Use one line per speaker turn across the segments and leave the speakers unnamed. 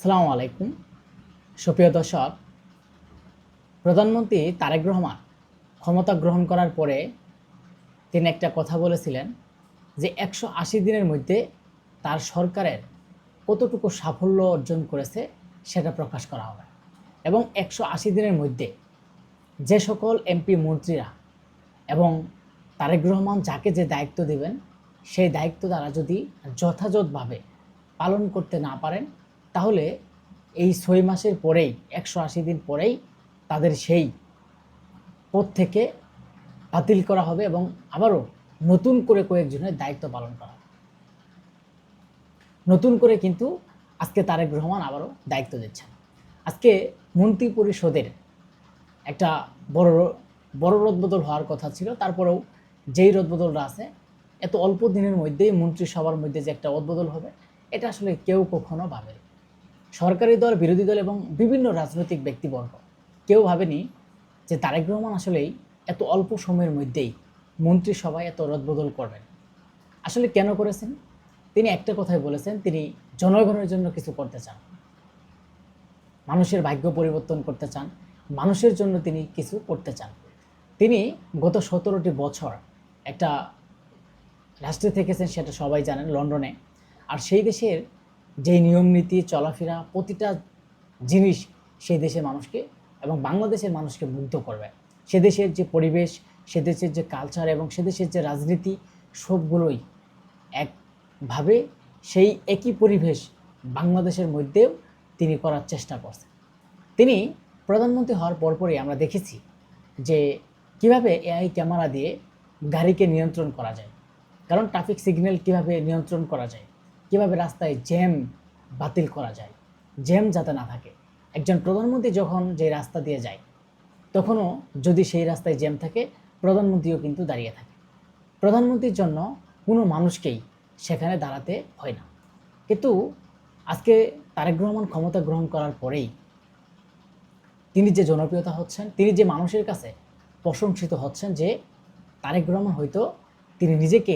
আসসালামু আলাইকুম। সুপ্রিয় দর্শক, প্রধানমন্ত্রী তারেক রহমান ক্ষমতা গ্রহণ করার পরে তিনি একটা কথা বলেছিলেন যে ১৮০ দিনের মধ্যে তার সরকারের কতটুকু সাফল্য অর্জন করেছে সেটা প্রকাশ করা হবে এবং ১৮০ দিনের মধ্যে যে সকল এমপি মন্ত্রীরা এবং তারেক রহমান যাকে যে দায়িত্ব দেবেন সেই দায়িত্ব তারা যদি যথাযথভাবে পালন করতে না পারেন তাহলে এই ৬ মাসের পরেই ১৮০ দিন পরেই তাদের সেই পদ থেকে বাতিল করা হবে এবং আবারও নতুন করে কয়েকজনের দায়িত্ব পালন করা হবে। নতুন করে কিন্তু আজকে তারেক রহমান আবারও দায়িত্ব দিচ্ছেন। আজকে মন্ত্রী পরিষদের একটা বড় বড় রদবদল হওয়ার কথা ছিল, তারপরেও যেই রদবদলটা আছে এত অল্প দিনের মধ্যেই মন্ত্রিসভার মধ্যে যে একটা রদবদল হবে এটা আসলে কেউ কখনো ভাবেনি। সরকারি দল, বিরোধী দল এবং বিভিন্ন রাজনৈতিক ব্যক্তিবর্গ কেউ ভাবেনি যে তারেক রহমান আসলেই এত অল্প সময়ের মধ্যেই মন্ত্রিসভায় এত রদবদল করবেন। আসলে কেন করেছেন? তিনি একটা কথাই বলেছেন, তিনি জনগণের জন্য কিছু করতে চান, মানুষের ভাগ্য পরিবর্তন করতে চান, মানুষের জন্য তিনি কিছু করতে চান। তিনি গত ১৭টি বছর একটা রাষ্ট্রে থেকেছেন, সেটা সবাই জানেন, লন্ডনে। আর সেই দেশের যে নিয়ম নীতি, চলাফেরা, প্রতিটা জিনিস সেই দেশের মানুষকে এবং বাংলাদেশের মানুষকে মুগ্ধ করবে। সে দেশের যে পরিবেশ, সে দেশের যে কালচার এবং সে দেশের যে রাজনীতি, সবগুলোই একভাবে সেই একই পরিবেশ বাংলাদেশের মধ্যেও তিনি করার চেষ্টা করছেন। তিনি প্রধানমন্ত্রী হওয়ার পরপরই আমরা দেখেছি যে কিভাবে এআই ক্যামেরা দিয়ে গাড়িকে নিয়ন্ত্রণ করা যায়, কারণ ট্রাফিক সিগন্যাল কিভাবে নিয়ন্ত্রণ করা যায়, কিভাবে রাস্তায় জ্যাম বাতিল করা যায়, জ্যাম যাতে না থাকে। একজন প্রধানমন্ত্রী যখন যে রাস্তা দিয়ে যায় তখনও যদি সেই রাস্তায় জ্যাম থাকে, প্রধানমন্ত্রীও কিন্তু দাঁড়িয়ে থাকে। প্রধানমন্ত্রীর জন্য কোনো মানুষকেই সেখানে দাঁড়াতে হয় না। কিন্তু আজকে তারেক রহমান ক্ষমতা গ্রহণ করার পরেই তিনি যে জনপ্রিয়তা হচ্ছেন, তিনি যে মানুষের কাছে প্রশংসিত হচ্ছেন, যে তারেক রহমান হয়তো তিনি নিজেকে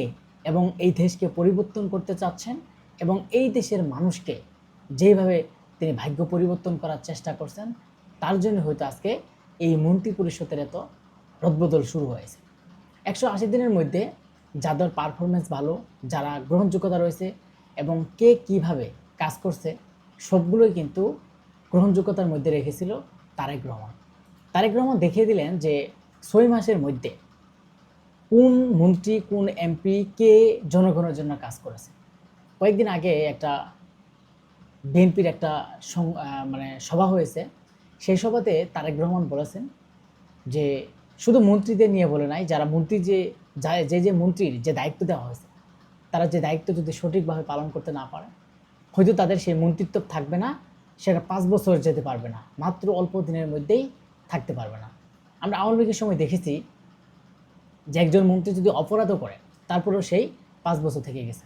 এবং এই দেশকে পরিবর্তন করতে চাচ্ছেন এবং এই দেশের মানুষকে যেভাবে তিনি ভাগ্য পরিবর্তন করার চেষ্টা করছেন, তার জন্য হয়তো আজকে এই মন্ত্রী পরিষদের এত রদবদল শুরু হয়েছে। ১৮০ দিনের মধ্যে যাদের পারফরমেন্স ভালো, যারা গ্রহণযোগ্যতা রয়েছে এবং কে কিভাবে কাজ করছে, সবগুলোই কিন্তু গ্রহণযোগ্যতার মধ্যে রেখেছিল তারেক রহমান। তারেক রহমান দেখিয়ে দিলেন যে ৬ মাসের মধ্যে কোন মন্ত্রী, কোন এমপি কে জনগণের জন্য কাজ করেছে। কয়েকদিন আগে একটা বিএনপির একটা সভা হয়েছে। সেই সভাতে তারেক রহমান বলেছেন যে শুধু মন্ত্রীদের নিয়ে বলে নাই, যারা মন্ত্রী যে মন্ত্রীর যে দায়িত্ব দেওয়া হয়েছে, তারা যে দায়িত্ব যদি সঠিকভাবে পালন করতে না পারে, হয়তো তাদের সেই মন্ত্রিত্ব থাকবে না, সেটা ৫ বছর যেতে পারবে না, মাত্র অল্প দিনের মধ্যেই থাকতে পারবে না। আমরা আওয়ামী লীগের সময় দেখেছি যে একজন মন্ত্রী যদি অপরাধও করে তারপরেও সেই ৫ বছর থেকে গেছে।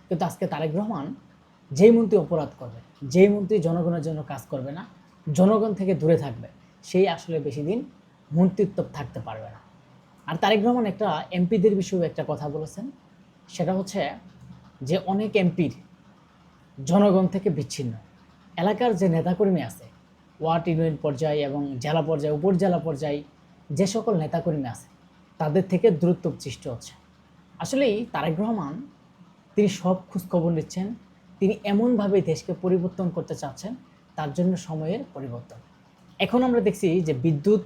কিন্তু আজকে তারেক রহমান যেই মন্ত্রী অপরাধ করবে, যেই মন্ত্রী জনগণের জন্য কাজ করবে না, জনগণ থেকে দূরে থাকবে, সেই আসলে বেশি দিন মন্ত্রিত্ব থাকতে পারবে না। আর তারেক রহমান একটা এমপিদের বিষয়ে একটা কথা বলেছেন, সেটা হচ্ছে যে অনেক এমপির জনগণ থেকে বিচ্ছিন্ন। এলাকার যে নেতাকর্মী আছে, ওয়ার্ড ইউনিয়ন পর্যায়ে এবং জেলা পর্যায়ে, উপজেলা পর্যায়ে যে সকল নেতাকর্মী আছে, তাদের থেকে দূরত্ব সৃষ্টি হচ্ছে। আসলেই তারেক রহমান তিনি সব খোঁজখবর নিচ্ছেন, তিনি এমনভাবে দেশকে পরিবর্তন করতে চাচ্ছেন, তার জন্য সময়ের পরিবর্তন। এখন আমরা দেখছি যে বিদ্যুৎ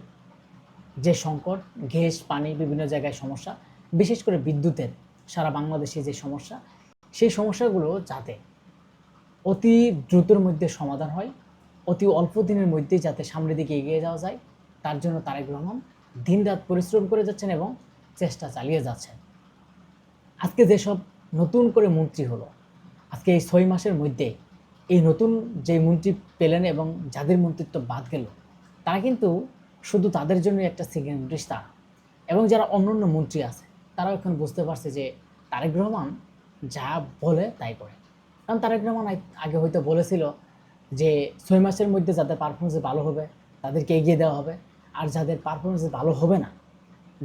যে সংকট, গ্যাস, পানি, বিভিন্ন জায়গায় সমস্যা, বিশেষ করে বিদ্যুতের সারা বাংলাদেশে যে সমস্যা, সেই সমস্যাগুলো যাতে অতি দ্রুতর মধ্যে সমাধান হয়, অতি অল্প দিনের মধ্যে যাতে সামনের দিকে এগিয়ে যাওয়া যায়, তার জন্য তারেক রহমান দিনরাত পরিশ্রম করে যাচ্ছেন এবং চেষ্টা চালিয়ে যাচ্ছেন। আজকে যেসব নতুন করে মন্ত্রী হলো, আজকে এই ৬ মাসের মধ্যে এই নতুন যে মন্ত্রী পেলেন এবং যাদের মন্ত্রিত্ব বাদ গেল, তারা কিন্তু শুধু তাদের জন্য একটা সেকেন্ড নোটিশ তা, এবং যারা অন্যান্য মন্ত্রী আছে তারাও এখন বুঝতে পারছে যে তারেক রহমান যা বলে তাই করে। কারণ তারেক রহমান আগে হয়তো বলেছিল যে ৬ মাসের মধ্যে যাদের পারফরমেন্স ভালো হবে তাদেরকে এগিয়ে দেওয়া হবে, আর যাদের পারফরমেন্স ভালো হবে না,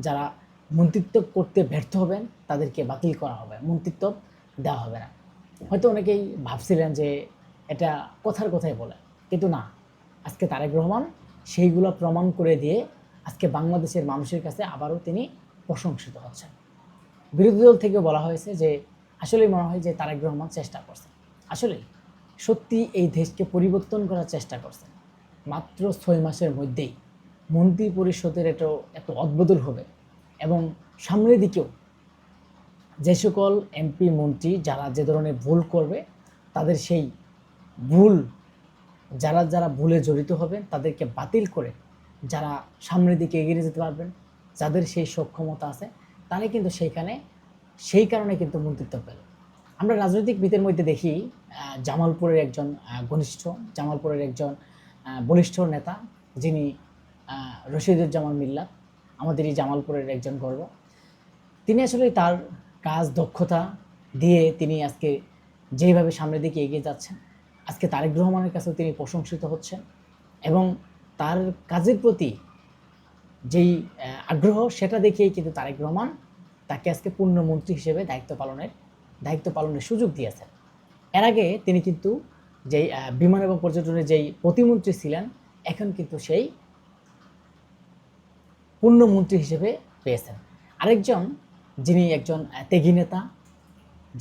যারা মন্ত্রিত্ব করতে ব্যর্থ হবেন, তাদেরকে বাতিল করা হবে, মন্ত্রিত্ব দেওয়া হবে না। হয়তো অনেকেই ভাবছিলেন যে এটা কথার কথাই বলে, কিন্তু না, আজকে তারেক রহমান সেইগুলো প্রমাণ করে দিয়ে আজকে বাংলাদেশের মানুষের কাছে আবারও তিনি প্রশংসিত হচ্ছেন। বিরোধী দল থেকে বলা হয়েছে যে আসলেই মনে হয় যে তারেক রহমান চেষ্টা করছেন, আসলে সত্যি এই দেশকে পরিবর্তন করার চেষ্টা করছেন। মাত্র 6 মাসের মধ্যেই মন্ত্রী পরিষদের এত অদবদল হবে এবং সামনের দিকেও যে সকল এমপি মন্ত্রী যারা যে ধরনের ভুল করবে তাদের সেই ভুল যারা ভুলে জড়িত হবেন তাদেরকে বাতিল করে যারা সামনের দিকে এগিয়ে যেতে পারবেন, যাদের সেই সক্ষমতা আছে, তারাই কিন্তু সেই কারণে কিন্তু মন্ত্রিত্ব পেল। আমরা রাজনৈতিকবিদের মধ্যে দেখি জামালপুরের একজন জামালপুরের একজন বলিষ্ঠ নেতা, যিনি রশিদুজ্জামান মিল্লাত, আমাদের এই জামালপুরের একজন গর্ব। তিনি আসলে তার কাজ দক্ষতা দিয়ে তিনি আজকে যেভাবে সামনের দিকে এগিয়ে যাচ্ছেন, আজকে তারেক রহমানের কাছেও তিনি প্রশংসিত হচ্ছেন এবং তার কাজের প্রতি যেই আগ্রহ সেটা দেখেই কিন্তু তারেক রহমান তাকে আজকে পূর্ণমন্ত্রী হিসেবে দায়িত্ব পালনের সুযোগ দিয়েছেন। এর আগে তিনি কিন্তু যেই বিমান এবং পর্যটনের যেই প্রতিমন্ত্রী ছিলেন, এখন কিন্তু সেই পূর্ণমন্ত্রী হিসেবে পেয়েছেন আরেকজন, যিনি একজন ত্যাগী নেতা,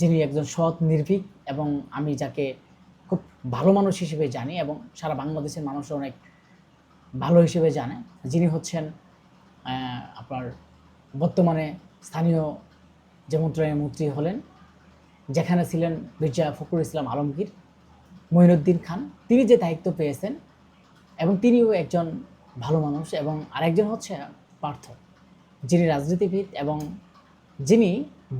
যিনি একজন সৎ নির্ভীক এবং আমি যাকে খুব ভালো মানুষ হিসেবে জানি এবং সারা বাংলাদেশের মানুষ অনেক ভালো হিসেবে জানে, যিনি হচ্ছেন আপনার বর্তমানে স্থানীয় যে মন্ত্রী হলেন, যেখানে ছিলেন মির্জা ফখরুল ইসলাম আলমগীর, মঈনুদ্দিন খান, তিনি যে দায়িত্ব পেয়েছেন এবং তিনিও একজন ভালো মানুষ। এবং আরেকজন হচ্ছে পার্থ, যিনি রাজনীতিবিদ এবং যিনি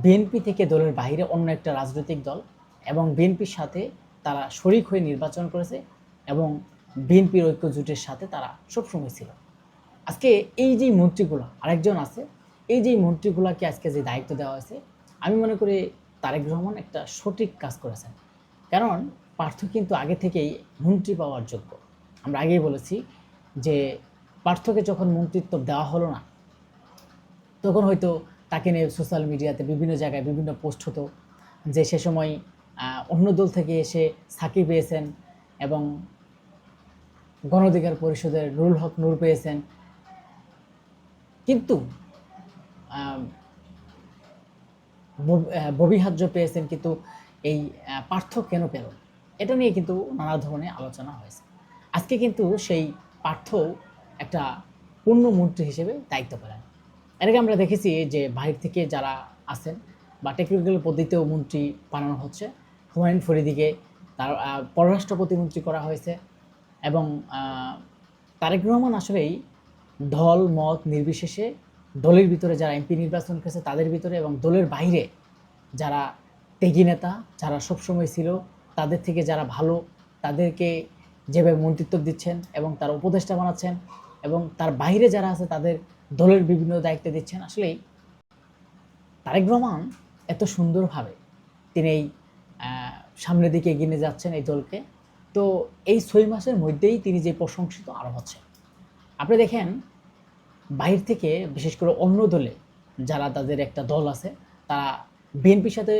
বিএনপি থেকে দলের বাইরে অন্য একটা রাজনৈতিক দল এবং বিএনপির সাথে তারা শরিক হয়ে নির্বাচন করেছে এবং বিএনপির ঐক্য জোটের সাথে তারা সবসময় ছিল। আজকে এই যে মন্ত্রীগুলো, আরেকজন আছে, এই যে মন্ত্রীগুলোকে আজকে যে দায়িত্ব দেওয়া হয়েছে, আমি মনে করি তারেক রহমান একটা সঠিক কাজ করেছেন। কারণ পার্থ কিন্তু আগে থেকেই মন্ত্রী পাওয়ার যোগ্য। আমরা আগেই বলেছি যে পার্থকে যখন মন্ত্রিত্ব দেওয়া হলো না, তখন হয়তো তাকে নিয়ে সোশ্যাল মিডিয়াতে বিভিন্ন জায়গায় বিভিন্ন পোস্ট হতো যে সে সময় অন্য দল থেকে এসে সাকিব পেয়েছেন এবং গণ অধিকার পরিষদের নুরুল হক নূর পেয়েছেন, কিন্তু ববি হাজ্জ পেয়েছেন, কিন্তু এই পার্থ কেন পেল, এটা নিয়ে কিন্তু নানা ধরনের আলোচনা হয়েছে। আজকে কিন্তু সেই পার্থ একটা পূর্ণমন্ত্রী হিসেবে দায়িত্ব পেলেন। এর আগে আমরা দেখেছি যে বাহির থেকে যারা আছেন বা টেকনিক্যাল পদ্ধতিতেও মন্ত্রী বানানো হচ্ছে। হুমায়ুন ফরিদিকে তার পররাষ্ট্র প্রতিমন্ত্রী করা হয়েছে এবং তারেক রহমান আসলেই দল মত নির্বিশেষে দলের ভিতরে যারা এমপি নির্বাচন করেছে তাদের ভিতরে এবং দলের বাইরে যারা ত্যাগী নেতা, যারা সবসময় ছিল, তাদের থেকে যারা ভালো, তাদেরকে যেভাবে মন্ত্রিত্ব দিচ্ছেন এবং তার উপদেষ্টা বানাচ্ছেন এবং তার বাইরে যারা আছে তাদের দলের বিভিন্ন দায়িত্ব দিচ্ছেন। আসলেই তারেক রহমান এত সুন্দরভাবে তিনি এই সামনের দিকে এগিয়ে নিয়ে যাচ্ছেন এই দলকে। তো এই 6 মাসের মধ্যেই তিনি যে প্রশংসিত আরও হচ্ছে। আপনি দেখেন বাইরে থেকে বিশেষ করে অন্য দলে যারা তাদের একটা দল আছে, তারা বিএনপির সাথে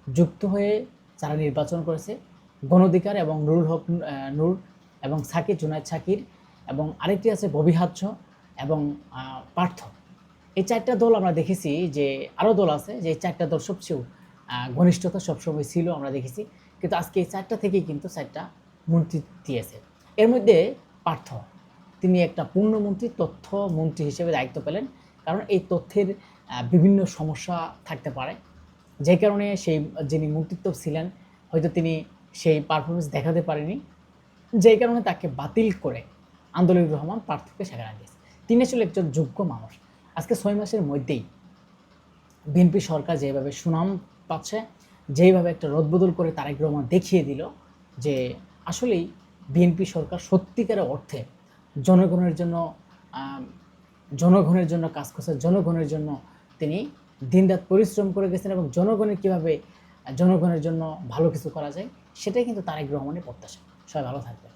যুক্ত হয়ে যারা নির্বাচন করেছে, গণ অধিকার এবং নুরুল হক নূর এবং জুনায়েদ সাকির এবং আরেকটি আছে ববি হাজ্জ এবং পার্থ, এই 4টা দল আমরা দেখেছি যে আরও দল আছে যে এই 4টা দল সবচেয়ে ঘনিষ্ঠতা সবসময় ছিল আমরা দেখেছি, কিন্তু আজকে এই 4টা থেকেই কিন্তু 4টা মন্ত্রী দিয়েছে। এর মধ্যে পার্থ তিনি একটা পূর্ণমন্ত্রী তথ্য মন্ত্রী হিসেবে দায়িত্ব পেলেন, কারণ এই তথ্যের বিভিন্ন সমস্যা থাকতে পারে, যে কারণে সেই যিনি মন্ত্রিত্ব ছিলেন হয়তো তিনি সেই পারফরমেন্স দেখাতে পারেনি, যেই কারণে তাকে বাতিল করে আন্দোলন রহমান পার্থকে সেখানে দিয়েছে। তিনি আসলে একজন যোগ্য মানুষ। আজকে 6 মাসের মধ্যেই বিএনপি সরকার যেভাবে সুনাম পাচ্ছে, যেইভাবে একটা রদবদল করে তারেক রহমান দেখিয়ে দিল যে আসলেই বিএনপি সরকার সত্যিকারের অর্থে জনগণের জন্য কাজ করছে, জনগণের জন্য তিনি দিনরাত পরিশ্রম করে গেছেন এবং জনগণের কীভাবে জনগণের জন্য ভালো কিছু করা যায় সেটাই কিন্তু তারেক রহমানের প্রত্যাশা। সবাই ভালো থাকবে।